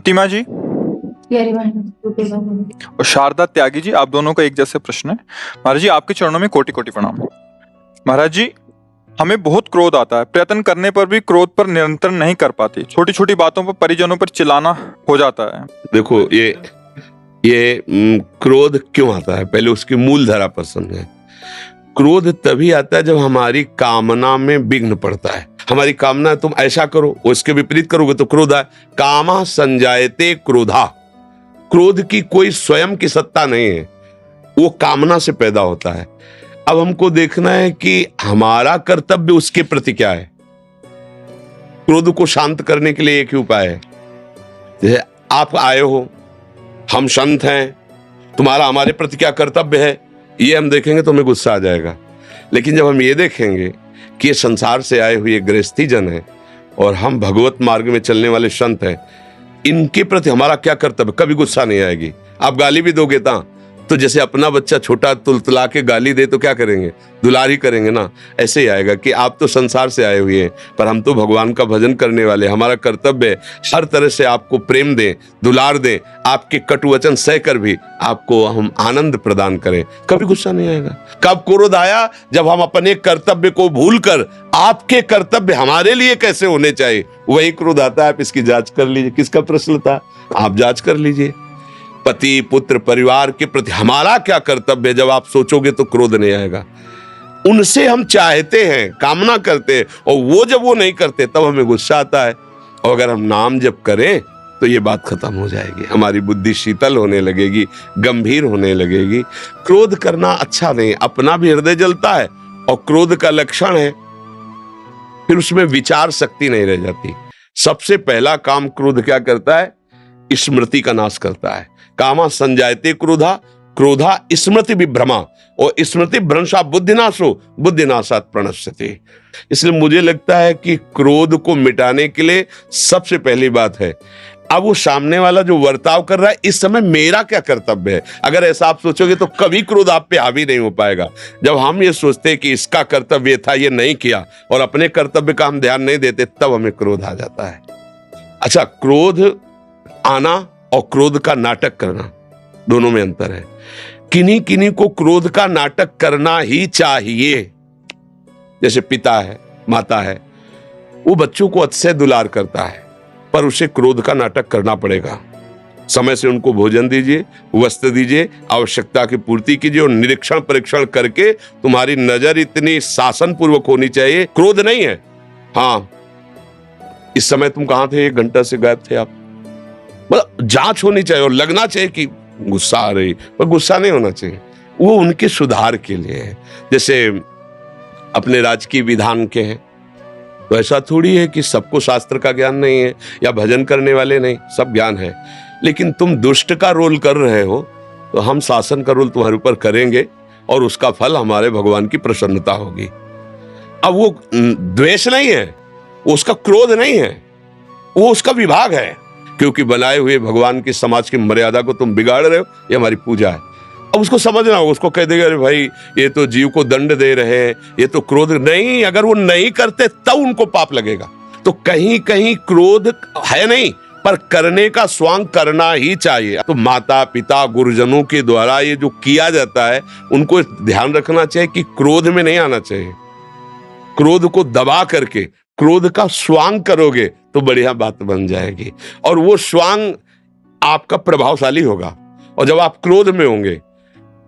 टीमा जी और शारदा त्यागी जी, आप दोनों का एक जैसे प्रश्न है। महाराज जी, आपके चरणों में कोटि कोटि प्रणाम। महाराज जी, हमें बहुत क्रोध आता है, प्रयत्न करने पर भी क्रोध पर नियंत्रण नहीं कर पाते, छोटी छोटी बातों पर परिजनों पर चिल्लाना हो जाता है। देखो ये क्रोध क्यों आता है, पहले उसकी मूल धारा पर समझें। क्रोध तभी आता है जब हमारी कामना में विघ्न पड़ता है। हमारी कामना है तुम ऐसा करो, उसके विपरीत करोगे तो क्रोध आए। कामा संजायते क्रोधा। क्रोध की कोई स्वयं की सत्ता नहीं है, वो कामना से पैदा होता है। अब हमको देखना है कि हमारा कर्तव्य उसके प्रति क्या है। क्रोध को शांत करने के लिए एक ही उपाय है। जैसे आप आए हो, हम संत हैं, तुम्हारा हमारे प्रति क्या कर्तव्य है, ये हम देखेंगे तो हमें गुस्सा आ जाएगा। लेकिन जब हम ये देखेंगे कि ये संसार से आए हुए गृहस्थी जन है और हम भगवत मार्ग में चलने वाले संत हैं, इनके प्रति हमारा क्या कर्तव्य, कभी गुस्सा नहीं आएगी। आप गाली भी दोगे तो जैसे अपना बच्चा छोटा तुलतुला के गाली दे तो क्या करेंगे, दुलार ही करेंगे ना। ऐसे ही आएगा कि आप तो संसार से आए हुए हैं पर हम तो भगवान का भजन करने वाले, हमारा कर्तव्य है हर तरह से आपको प्रेम दें, दुलार दें, आपके कटु वचन सहकर भी आपको हम आनंद प्रदान करें, कभी गुस्सा नहीं आएगा। कब क्रोध आया, जब हम अपने कर्तव्य को भूलकर आपके कर्तव्य हमारे लिए कैसे होने चाहिए, वही क्रोध आता है। आप इसकी जांच कर लीजिए। किसका प्रश्न था, आप जांच कर लीजिए। पति पुत्र परिवार के प्रति हमारा क्या कर्तव्य है, जब आप सोचोगे तो क्रोध नहीं आएगा। उनसे हम चाहते हैं, कामना करते हैं, और वो जब वो नहीं करते तब हमें गुस्सा आता है। और अगर हम नाम जप करें तो ये बात खत्म हो जाएगी, हमारी बुद्धि शीतल होने लगेगी, गंभीर होने लगेगी। क्रोध करना अच्छा नहीं, अपना भी हृदय जलता है और क्रोध का लक्षण है फिर उसमें विचार शक्ति नहीं रह जाती। सबसे पहला काम क्रोध क्या करता है, स्मृति का नाश करता है। कामा संजायते क्रोधा, क्रोधा स्मृति विभ्रमा, और स्मृति भ्रंशा बुद्धिनाशो, बुद्धिनाशात् प्रणश्यते। इसलिए मुझे लगता है कि क्रोध को मिटाने के लिए सबसे पहली बात है, अब वो सामने वाला जो वर्ताव कर रहा है इस समय मेरा क्या कर्तव्य है। अगर ऐसा आप सोचोगे तो कभी क्रोध आप पे हावी नहीं हो पाएगा। जब हम ये सोचते हैं कि इसका कर्तव्य था, ये नहीं किया, और अपने कर्तव्य का हम ध्यान नहीं देते, तब हमें क्रोध आ जाता है। अच्छा, क्रोध आना और क्रोध का नाटक करना, दोनों में अंतर है। किन्हीं किन्हीं को क्रोध का नाटक करना ही चाहिए। जैसे पिता है, माता है, वो बच्चों को अच्छे दुलार करता है पर उसे क्रोध का नाटक करना पड़ेगा। समय से उनको भोजन दीजिए, वस्त्र दीजिए, आवश्यकता की पूर्ति कीजिए, और निरीक्षण परीक्षण करके तुम्हारी नजर इतनी शासन पूर्वक होनी चाहिए, क्रोध नहीं है। हाँ, इस समय तुम कहां थे, 1 घंटा से गायब थे आप, मतलब जांच होनी चाहिए और लगना चाहिए कि गुस्सा आ रही, पर गुस्सा नहीं होना चाहिए, वो उनके सुधार के लिए है। जैसे अपने राजकीय विधान के हैं, तो ऐसा थोड़ी है कि सबको शास्त्र का ज्ञान नहीं है या भजन करने वाले नहीं, सब ज्ञान है। लेकिन तुम दुष्ट का रोल कर रहे हो तो हम शासन का रोल तुम्हारे ऊपर करेंगे और उसका फल हमारे भगवान की प्रसन्नता होगी। अब वो द्वेष नहीं है, वो उसका क्रोध नहीं है, वो उसका विभाग है, क्योंकि बनाए हुए भगवान की समाज की मर्यादा को तुम बिगाड़ रहे हो, ये हमारी पूजा है। अब उसको समझना होगा, उसको कह देगा अरे भाई ये तो जीव को दंड दे रहे हैं, ये तो क्रोध नहीं। अगर वो नहीं करते तब उनको पाप लगेगा। तो कहीं कहीं क्रोध है नहीं, पर करने का स्वांग करना ही चाहिए। तो माता पिता गुरुजनों के द्वारा ये जो किया जाता है, उनको ध्यान रखना चाहिए कि क्रोध में नहीं आना चाहिए। क्रोध को दबा करके क्रोध का स्वांग करोगे तो बढ़िया बात बन जाएगी, और वो स्वांग आपका प्रभावशाली होगा। और जब आप क्रोध में होंगे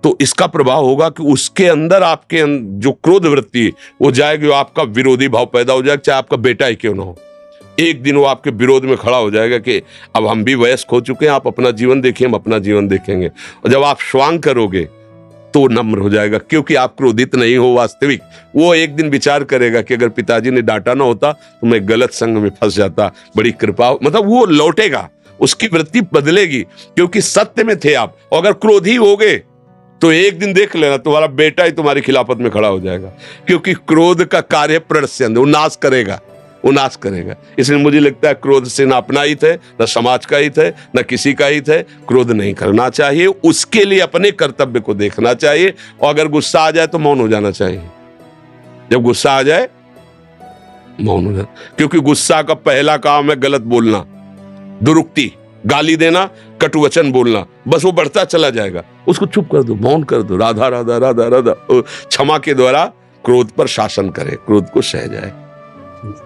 तो इसका प्रभाव होगा कि उसके अंदर आपके जो क्रोध वृत्ति वो जाएगी, आपका विरोधी भाव पैदा हो जाएगा, चाहे आपका बेटा ही क्यों ना हो। एक दिन वो आपके विरोध में खड़ा हो जाएगा कि अब हम भी वयस्क हो चुके हैं, आप अपना जीवन देखिए, हम अपना जीवन देखेंगे। और जब आप स्वांग करोगे तो नम्र हो जाएगा, क्योंकि आप क्रोधित नहीं हो वास्तविक। वो एक दिन विचार करेगा कि अगर पिताजी ने डांटा ना होता तो मैं गलत संग में फंस जाता, बड़ी कृपा, मतलब वो लौटेगा, उसकी वृत्ति बदलेगी, क्योंकि सत्य में थे आप। और अगर क्रोधी हो गए तो एक दिन देख लेना तुम्हारा बेटा ही तुम्हारी खिलाफत में खड़ा हो जाएगा, क्योंकि क्रोध का कार्य प्रणश्यंत, वो नाश करेगा, वो नाश करेगा। इसलिए मुझे लगता है क्रोध से ना अपना हित है, ना समाज का हित है, ना किसी का हित है। क्रोध नहीं करना चाहिए, उसके लिए अपने कर्तव्य को देखना चाहिए। और अगर गुस्सा आ जाए तो मौन हो जाना चाहिए। जब गुस्सा आ जाए मौन हो जाना, क्योंकि गुस्सा का पहला काम है गलत बोलना, दुरुक्ति। गाली देना, कटुवचन बोलना, बस वो बढ़ता चला जाएगा। उसको चुप कर दो, मौन कर दो, राधा राधा राधा राधा। क्षमा के द्वारा क्रोध पर शासन करे, क्रोध को सह जाए।